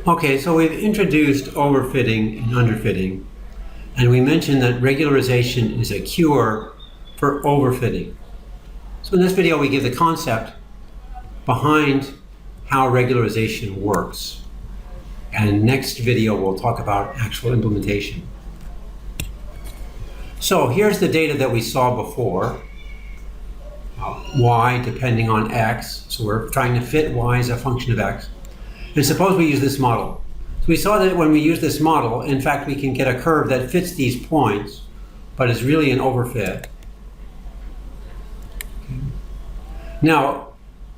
Okay, so we've introduced overfitting and underfitting, and we mentioned that regularization is a cure for overfitting. So in this video, we give the concept behind how regularization works. And next video, we'll talk about actual implementation. So here's the data that we saw before. Y depending on x, so we're trying to fit y as a function of x. And suppose we use this model. So we saw that when we use this model, in fact, we can get a curve that fits these points, but is really an overfit. Now,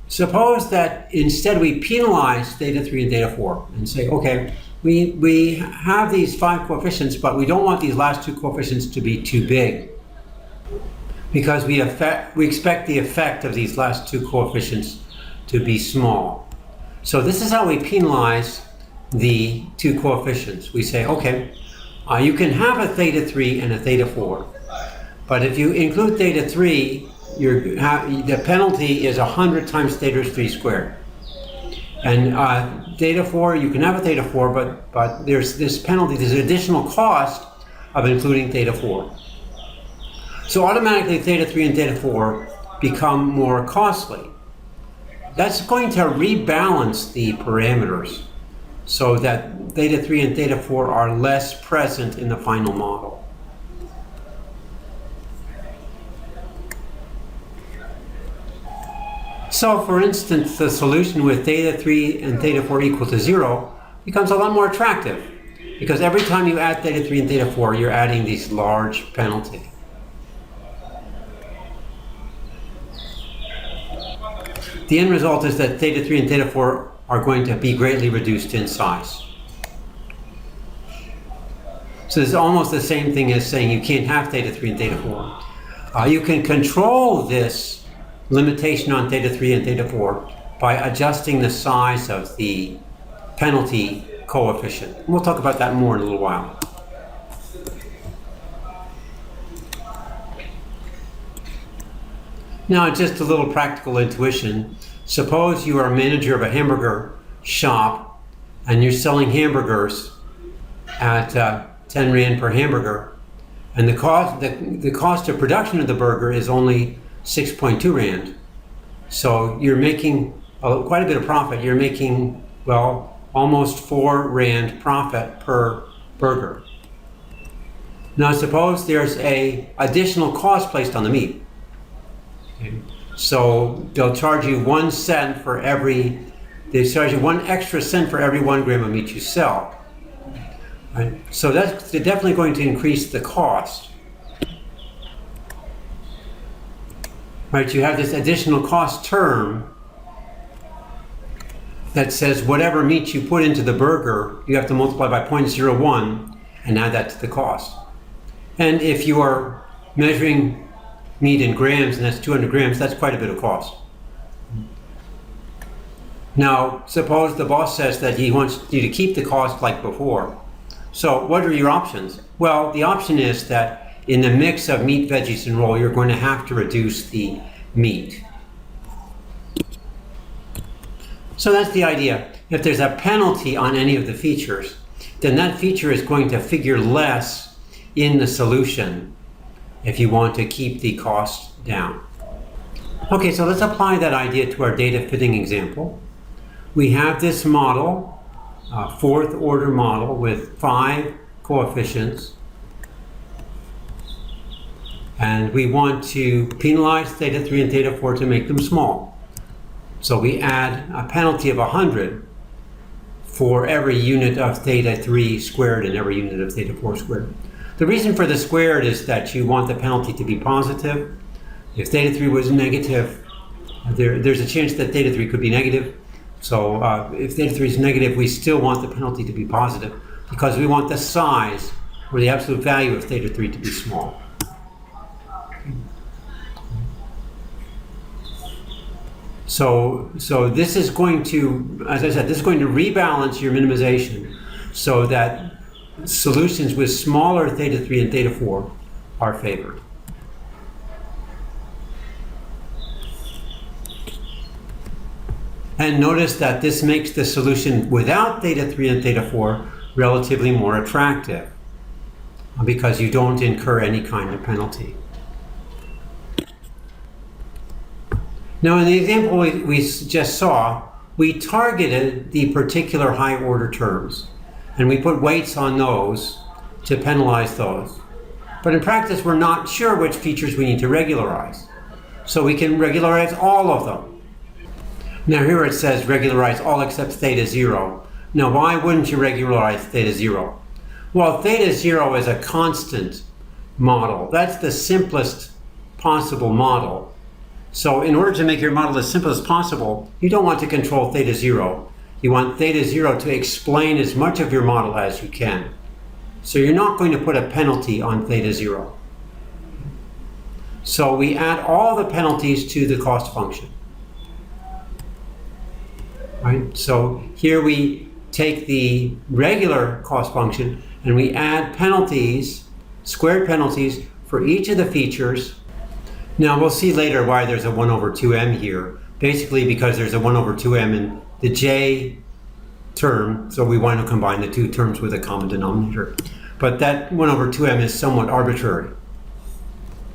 suppose that instead we penalize theta 3 and theta 4 and say, okay, we have these 5 coefficients, but we don't want these last 2 coefficients to be too big, because we expect the effect of these last 2 coefficients to be small. So this is how we penalize the 2 coefficients. We say, okay, you can have a theta 3 and a theta 4, but if you include theta 3, the penalty is 100 times theta 3 squared. And theta 4, you can have a theta 4, but there's this penalty, there's an additional cost of including theta 4. So automatically theta 3 and theta 4 become more costly. That's going to rebalance the parameters so that theta 3 and theta 4 are less present in the final model. So for instance, the solution with theta 3 and theta 4 equal to 0 becomes a lot more attractive, because every time you add theta 3 and theta 4, you're adding these large penalty. The end result is that theta 3 and theta 4 are going to be greatly reduced in size. So it's almost the same thing as saying you can't have theta 3 and theta 4. You can control this limitation on theta 3 and theta 4 by adjusting the size of the penalty coefficient. And we'll talk about that more in a little while. Now, just a little practical intuition. Suppose you are a manager of a hamburger shop and you're selling hamburgers at 10 Rand per hamburger, and the cost of production of the burger is only 6.2 Rand. So you're making quite a bit of profit. You're making, well, almost 4 Rand profit per burger. Now suppose there's an additional cost placed on the meat. So they'll charge you 1 cent for they charge you 1 extra cent for every 1 gram of meat you sell. Right? So that's definitely going to increase the cost. Right? You have this additional cost term that says whatever meat you put into the burger, you have to multiply by 0.01 and add that to the cost. And if you are measuring meat in grams, and that's 200 grams, that's quite a bit of cost. Now, suppose the boss says that he wants you to keep the cost like before. So what are your options? Well, the option is that in the mix of meat, veggies, and roll, you're going to have to reduce the meat. So that's the idea. If there's a penalty on any of the features, then that feature is going to figure less in the solution if you want to keep the cost down. Okay, so let's apply that idea to our data fitting example. We have this model, a 4th order model with 5 coefficients, and we want to penalize theta 3 and theta 4 to make them small. So we add a penalty of 100 for every unit of theta 3 squared and every unit of theta 4 squared. The reason for the squared is that you want the penalty to be positive. If theta 3 was negative, there's a chance that theta 3 could be negative. So if theta 3 is negative, we still want the penalty to be positive, because we want the size or the absolute value of theta 3 to be small. So this is going to, as I said, this is going to rebalance your minimization so that solutions with smaller theta 3 and theta 4 are favored. And notice that this makes the solution without theta 3 and theta 4 relatively more attractive because you don't incur any kind of penalty. Now in the example we just saw, we targeted the particular high order terms and we put weights on those to penalize those. But in practice we're not sure which features we need to regularize. So we can regularize all of them. Now here it says regularize all except theta 0. Now why wouldn't you regularize theta 0? Well, theta 0 is a constant model. That's the simplest possible model. So in order to make your model as simple as possible, you don't want to control theta 0. You want theta 0 to explain as much of your model as you can. So you're not going to put a penalty on theta 0. So we add all the penalties to the cost function. Right? So here we take the regular cost function and we add penalties, squared penalties, for each of the features. Now we'll see later why there's a 1 over 2m here. Basically because there's a 1 over 2m in the j term, so we want to combine the two terms with a common denominator. But that 1 over 2m is somewhat arbitrary.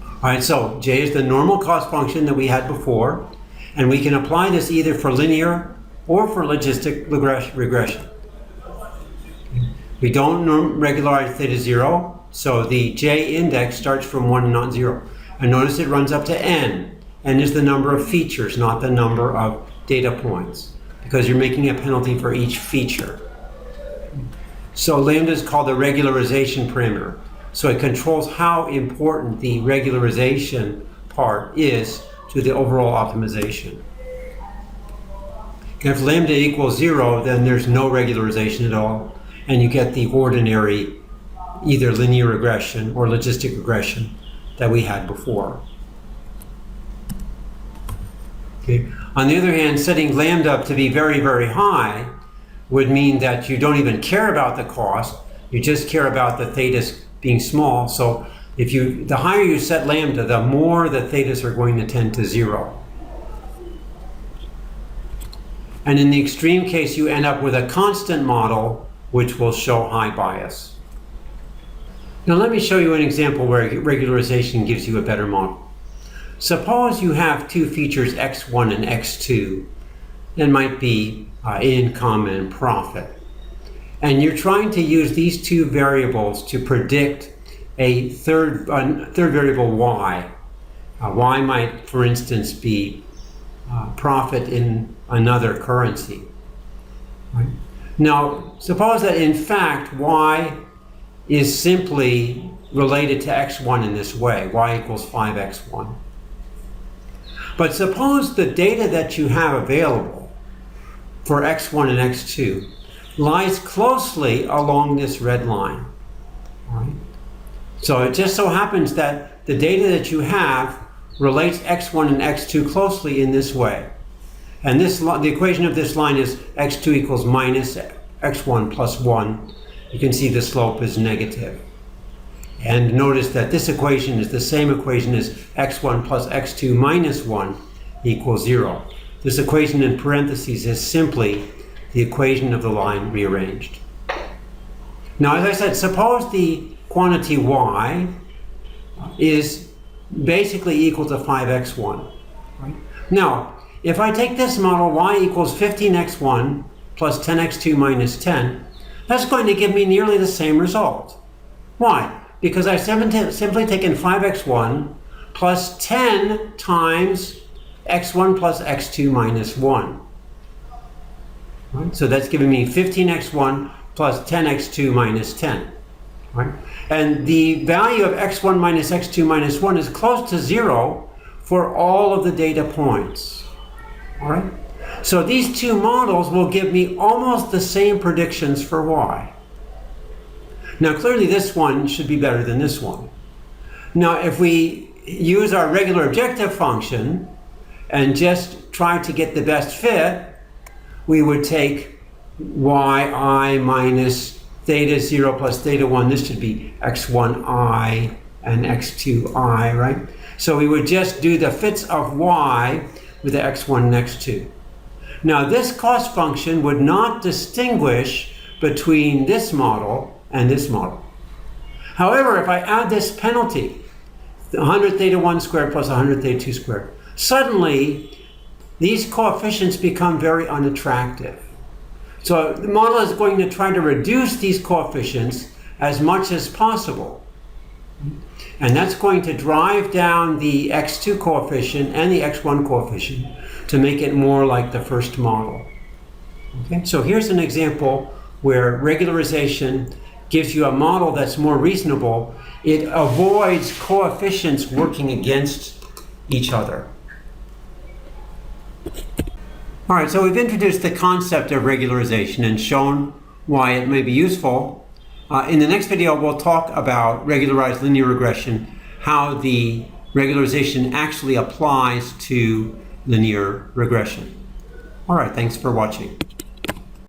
All right, so j is the normal cost function that we had before, and we can apply this either for linear or for logistic regression. We don't regularize theta 0, so the j index starts from 1 and not 0. And notice it runs up to n. N is the number of features, not the number of data points, because you're making a penalty for each feature. So lambda is called the regularization parameter. So it controls how important the regularization part is to the overall optimization. If lambda equals 0, then there's no regularization at all, and you get the ordinary either linear regression or logistic regression that we had before. Okay. On the other hand, setting lambda up to be very, very high would mean that you don't even care about the cost, you just care about the thetas being small. So the higher you set lambda, the more the thetas are going to tend to 0. And in the extreme case, you end up with a constant model which will show high bias. Now let me show you an example where regularization gives you a better model. Suppose you have two features x1 and x2 that might be income and profit. And you're trying to use these two variables to predict a third variable y. Y might, for instance, be profit in another currency. Right? Now, suppose that in fact y is simply related to x1 in this way, y equals 5x1. But suppose the data that you have available for x1 and x2 lies closely along this red line. Right? So it just so happens that the data that you have relates x1 and x2 closely in this way. And the equation of this line is x2 equals minus x1 plus 1. You can see the slope is negative. And notice that this equation is the same equation as x1 plus x2 minus 1 equals 0. This equation in parentheses is simply the equation of the line rearranged. Now, as I said, suppose the quantity y is basically equal to 5x1. Right? Now, if I take this model, y equals 15x1 plus 10x2 minus 10, that's going to give me nearly the same result. Why? Because I've simply taken 5x1 plus 10 times x1 plus x2 minus 1. Right? So that's giving me 15x1 plus 10x2 minus 10. Right? And the value of x1 minus x2 minus 1 is close to 0 for all of the data points. All right? So these two models will give me almost the same predictions for y. Now clearly this one should be better than this one. Now if we use our regular objective function and just try to get the best fit, we would take yi minus theta 0 plus theta 1. This should be x1i and x2i, right? So we would just do the fits of y with the x1 and x2. Now, this cost function would not distinguish between this model and this model. However, if I add this penalty, 100 theta 1 squared plus 100 theta 2 squared, suddenly these coefficients become very unattractive. So the model is going to try to reduce these coefficients as much as possible. And that's going to drive down the x2 coefficient and the x1 coefficient to make it more like the first model. Okay, so here's an example where regularization gives you a model that's more reasonable. It avoids coefficients working against each other. All right, so we've introduced the concept of regularization and shown why it may be useful. In the next video, we'll talk about regularized linear regression, how the regularization actually applies to linear regression. All right, thanks for watching.